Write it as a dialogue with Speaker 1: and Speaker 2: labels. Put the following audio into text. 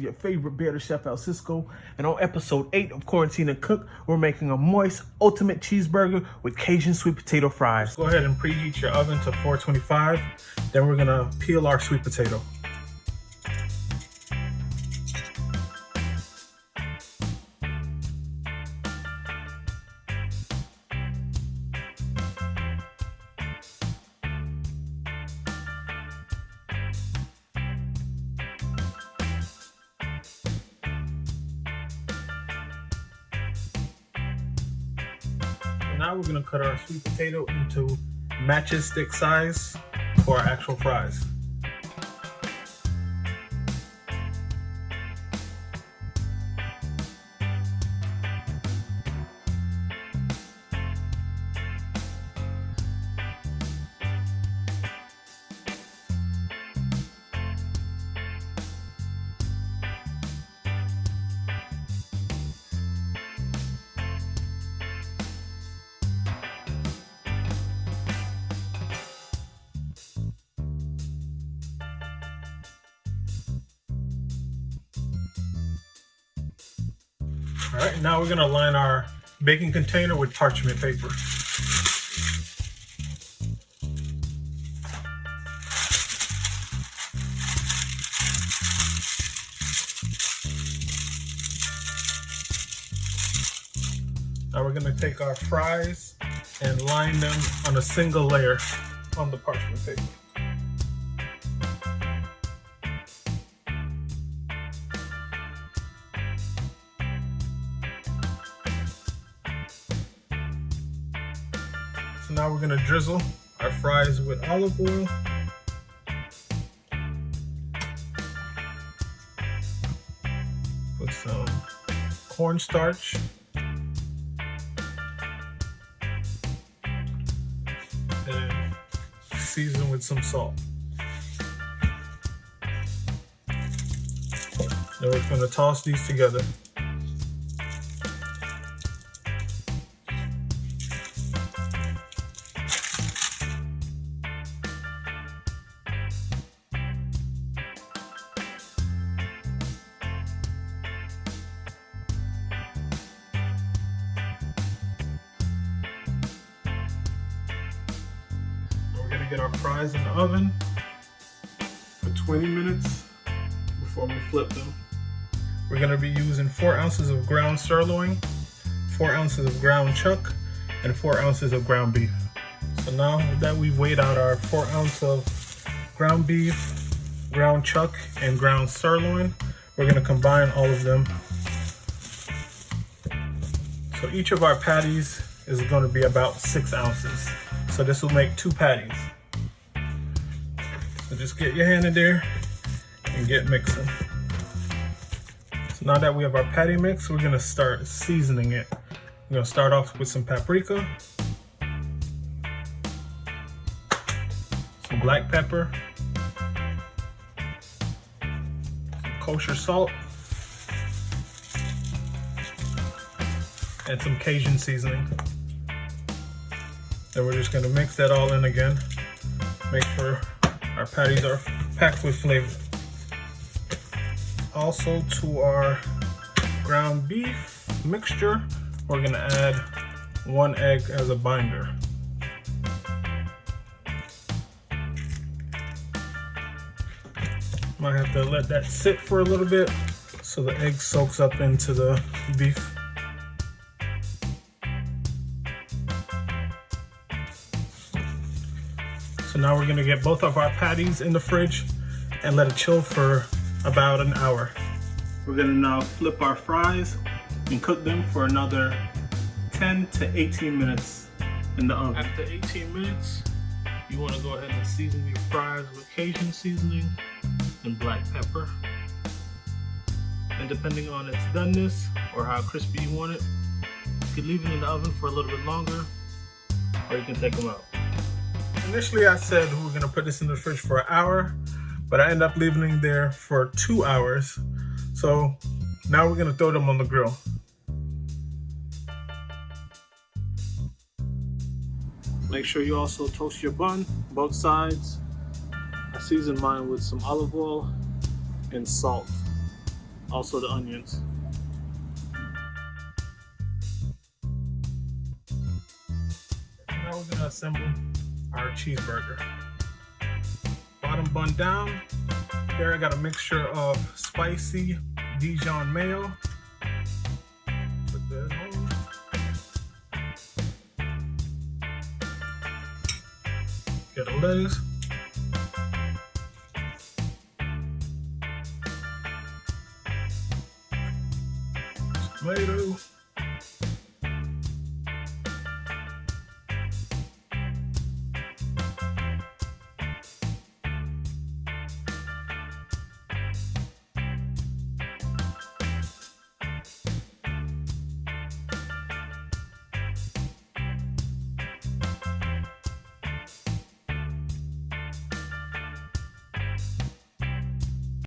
Speaker 1: your favorite bearded chef El Cisco, and on episode 8 of Quarantine and Cook, we're making a moist ultimate cheeseburger with Cajun sweet potato fries. Go ahead and preheat your oven to 425. Then we're gonna peel our sweet potato. Now we're gonna cut our sweet potato into matchstick size for our actual fries. All right, now we're gonna line our baking container with parchment paper. Now we're gonna take our fries and line them on a single layer on the parchment paper. So now we're gonna drizzle our fries with olive oil. Put some cornstarch. And season with some salt. Then we're gonna toss these together. Get our fries in the oven for 20 minutes before we flip them. We're going to be using 4 ounces of ground sirloin, 4 ounces of ground chuck, and 4 ounces of ground beef. So now that we've weighed out our 4 ounce of ground beef, ground chuck, and ground sirloin, we're going to combine all of them. So each of our patties is going to be about 6 ounces. So this will make 2 patties. So just get your hand in there and get mixing. So now that we have our patty mix, we're gonna start seasoning it. We're gonna start off with some paprika, some black pepper, some kosher salt, and some Cajun seasoning. Then we're just gonna mix that all in again. Make sure our patties are packed with flavor. Also to our ground beef mixture, we're gonna add 1 egg as a binder. Might have to let that sit for a little bit so the egg soaks up into the beef. So now we're gonna get both of our patties in the fridge and let it chill for about an hour. We're gonna now flip our fries and cook them for another 10 to 18 minutes in the oven. After 18 minutes, you wanna go ahead and season your fries with Cajun seasoning and black pepper. And depending on its doneness or how crispy you want it, you can leave it in the oven for a little bit longer, or you can take them out. Initially I said we were gonna put this in the fridge for an hour, but I ended up leaving it there for 2 hours. So now we're gonna throw them on the grill. Make sure you also toast your bun, both sides. I seasoned mine with some olive oil and salt. Also the onions. Now we're gonna assemble our cheeseburger. Bottom bun down. Here I got a mixture of spicy Dijon mayo. Put that on. Get a lettuce. Tomato.